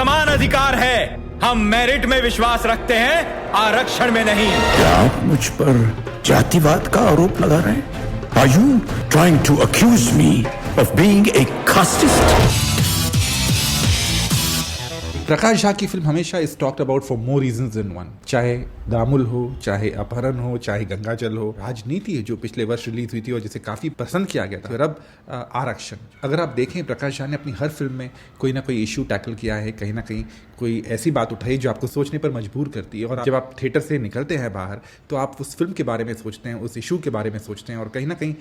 समान अधिकार है। हम मेरिट में विश्वास रखते हैं, आरक्षण में नहीं। क्या आप मुझ पर जातिवाद का आरोप लगा रहे हैं? Are you trying to accuse me of being a casteist? Prakash Jha की फिल्म हमेशा is talked about for more reasons than one. चाहे दामुल हो, चाहे अपहरण हो, चाहे गंगाजल हो, राजनीति है जो पिछले वर्ष रिलीज हुई थी और जिसे काफी पसंद किया गया था, फिर अब आरक्षण। अगर आप देखें, प्रकाश झा ने अपनी हर फिल्म में कोई ना कोई इशू टैकल किया है, कहीं ना कहीं कोई ऐसी बात उठाई जो आपको सोचने पर मजबूर करती है। और जब आप थिएटर से निकलते हैं बाहर तो आप उस फिल्म के बारे में सोचते हैं, उस इशू के बारे में सोचते हैं, और कहीं ना कहीं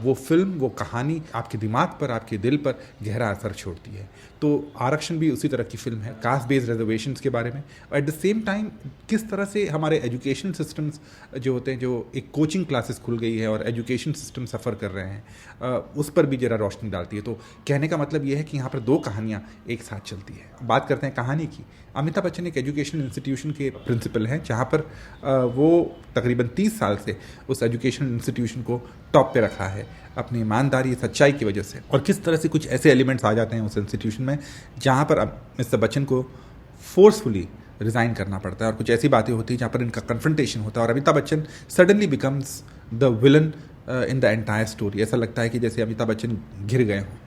वो फिल्म, वो कहानी आपके दिमाग पर, आपके दिल पर गहरा असर छोड़ती है। तो आरक्षण भी उसी तरह की फिल्म है, कास्ट बेस्ड रिजर्वेशंस के बारे में। और एट द सेम टाइम किस तरह से हमारे एजुकेशन सिस्टम्स जो होते हैं, जो एक कोचिंग क्लासेस खुल गई है और एजुकेशन सिस्टम सफ़र कर रहे हैं, उस पर भी जरा रोशनी डालती है। तो कहने का मतलब यह है कि यहाँ पर दो कहानियाँ एक साथ चलती है। बात करते हैं कहानी की। अमिताभ बच्चन एक एजुकेशन इंस्टीट्यूशन के प्रिंसिपल हैं, जहाँ पर वो तकरीबन 30 साल से उस एजुकेशन इंस्टीट्यूशन को टॉप पे रखा है अपनी ईमानदारी, सच्चाई की वजह से। और किस तरह से कुछ ऐसे एलिमेंट्स आ जाते हैं उस इंस्टीट्यूशन में जहाँ पर मिस्टर बच्चन को फोर्सफुली रिज़ाइन करना पड़ता है, और कुछ ऐसी बातें होती हैं जहाँ पर इनका कन्फ्रंटेशन होता है, और Amitabh Bachchan suddenly becomes the villain in the entire story. ऐसा लगता है कि जैसे अमिताभ बच्चन घिर गए हों,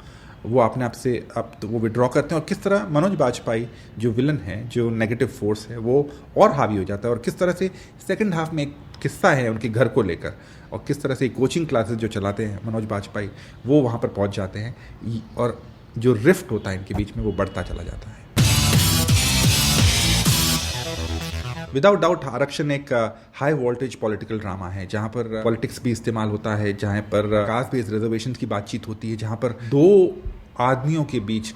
वो अपने आप से अब तो वो विड्रॉ करते हैं। और किस तरह मनोज बाजपेयी जो विलन है, जो नेगेटिव फोर्स है, वो और हावी हो जाता है। और किस तरह से सेकंड हाफ में एक किस्सा है उनके घर को लेकर, और किस तरह से कोचिंग क्लासेस जो चलाते हैं मनोज बाजपेयी, वो वहाँ पर पहुँच जाते हैं, और जो रिफ्ट होता है इनके बीच में वो बढ़ता चला जाता है। विदाउट डाउट आरक्षण एक हाई वोल्टेज पॉलिटिकल ड्रामा है, जहाँ पर पॉलिटिक्स भी इस्तेमाल होता है, जहाँ पर कास्ट बेस्ड रिजर्वेशन की बातचीत होती है, जहाँ पर दो आदमियों के बीच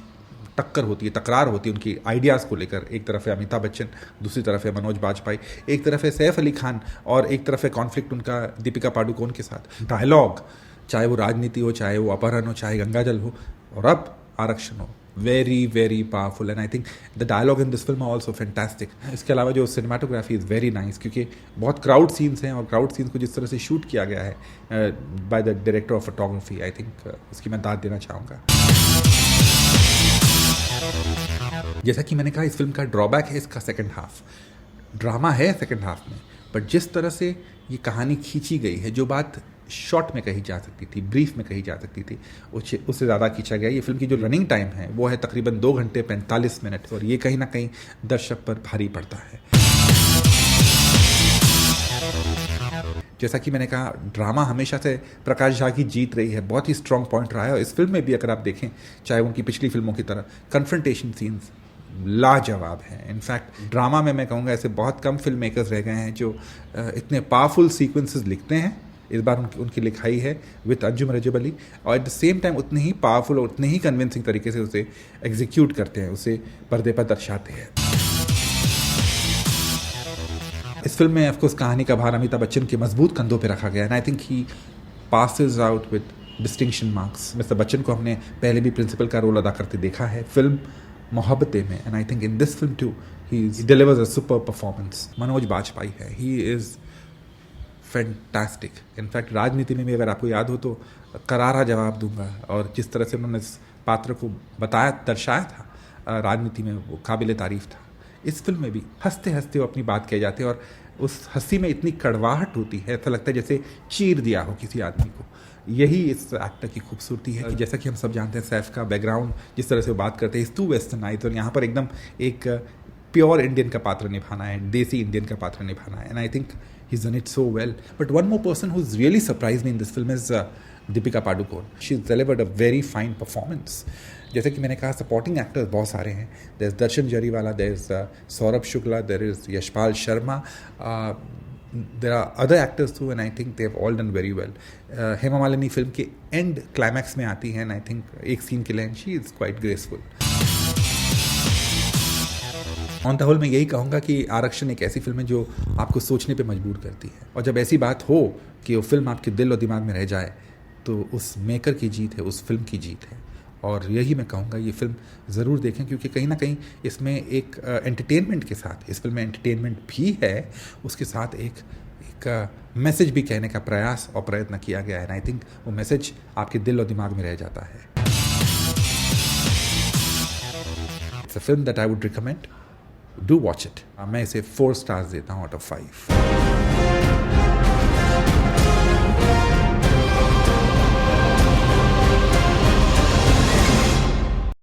टक्कर होती है, तकरार होती है उनकी आइडियाज़ को लेकर। एक तरफ है अमिताभ बच्चन, दूसरी तरफ है मनोज बाजपेयी, एक तरफ है सैफ अली खान, और एक तरफ है कॉन्फ्लिक्ट उनका दीपिका पादुकोण के साथ। डायलॉग, चाहे वो राजनीति हो, चाहे वो अपहरण हो, चाहे गंगाजल हो, और अब आरक्षण हो, very very powerful. And I think the dialogue in this film are also fantastic. इसके अलावा जो सिनेमाटोग्राफी इज़ वेरी नाइस, क्योंकि बहुत क्राउड सीन्स हैं, और क्राउड सीन्स को जिस तरह से शूट किया गया है by the director of photography, I think उसकी मैं दाद देना चाहूँगा। जैसा कि मैंने कहा, इस फिल्म का ड्रॉबैक है इसका सेकंड हाफ। ड्रामा है सेकंड हाफ में, बट जिस तरह से ये कहानी खींची गई है, जो बात शॉर्ट में कही जा सकती थी, ब्रीफ में कही जा सकती थी, उससे ज़्यादा खींचा गया। ये फिल्म की जो रनिंग टाइम है वो है तकरीबन 2 घंटे 45 मिनट, और ये कहीं ना कहीं दर्शक पर भारी पड़ता है। जैसा कि मैंने कहा, ड्रामा हमेशा से प्रकाश झा की जीत रही है, बहुत ही स्ट्रॉन्ग पॉइंट रहा है। और इस फिल्म में भी अगर आप देखें, चाहे उनकी पिछली फिल्मों की तरह, कन्फ्रंटेशन सीन्स लाजवाब हैं। इनफैक्ट ड्रामा में मैं कहूँगा ऐसे बहुत कम फिल्म मेकर्स रह गए हैं जो इतने पावरफुल सीक्वेंसेस लिखते हैं। इस बार उनकी लिखाई है विद अंजुम रजब अली, और एट द सेम टाइम उतने ही पावरफुल और उतने ही कन्विंसिंग तरीके से उसे एग्जीक्यूट करते हैं, उसे पर्दे पर दर्शाते हैं। इस फिल्म में ऑफकोर्स कहानी का भार अमिताभ बच्चन के मजबूत कंधों पे रखा गया है, and I think he passes out with distinction marks. Mister Bachchan को हमने पहले भी प्रिंसिपल का रोल अदा करते देखा है फिल्म मोहब्बतें में, and I think in this film too he delivers a super performance. Manoj Bajpayee है, ही इज़ फैंटास्टिक। इनफैक्ट राजनीति में भी अगर आपको याद हो तो करारा जवाब दूंगा, और जिस तरह से उन्होंने इस पात्र को बताया, दर्शाया था राजनीति में, वो काबिल तारीफ़ था। इस फिल्म में भी हंसते हंसते वो अपनी बात कह जाते हैं, और उस हंसी में इतनी कड़वाहट होती है, ऐसा लगता है जैसे चीर दिया हो किसी आदमी को। यही इस एक्टर की खूबसूरती है कि जैसा कि हम सब जानते हैं, सैफ का बैकग्राउंड, जिस तरह से वो बात करते हैं, इज़ टू वेस्टर्नाइज्ड, और यहाँ पर एकदम एक प्योर इंडियन का पात्र निभाना है, देसी इंडियन का पात्र निभाना है, and I think he's done it so well. But one more person who's really surprised me in this film is Deepika Padukone. She's delivered a very fine performance. जैसे कि मैंने कहा, सपोर्टिंग एक्टर्स बहुत सारे हैं। There's Darshan Jariwala, there's Saurabh Shukla, there is Yashpal Sharma, there are other actors too, and I think they've all done very well. Hema Malini film के end climax में आती हैं, and I think एक सीन के लिए she is quite graceful. On the whole मैं यही कहूँगा कि आरक्षण एक ऐसी फिल्म है जो आपको सोचने पे मजबूर करती है, और जब ऐसी बात हो कि वो फिल्म आपके दिल और दिमाग में रह जाए, तो उस मेकर की जीत है, उस फिल्म की जीत है। और यही मैं कहूँगा, ये फिल्म ज़रूर देखें, क्योंकि कहीं ना कहीं इसमें एक एंटरटेनमेंट के साथ, इस फिल्म में एंटरटेनमेंट भी है, उसके साथ एक मैसेज भी कहने का प्रयास और प्रयत्न किया गया है। एंड आई थिंक वो मैसेज आपके दिल और दिमाग में रह जाता है। A film that I would recommend, do watch it. मैं इसे 4 स्टार्स देता हूँ आउट ऑफ 5।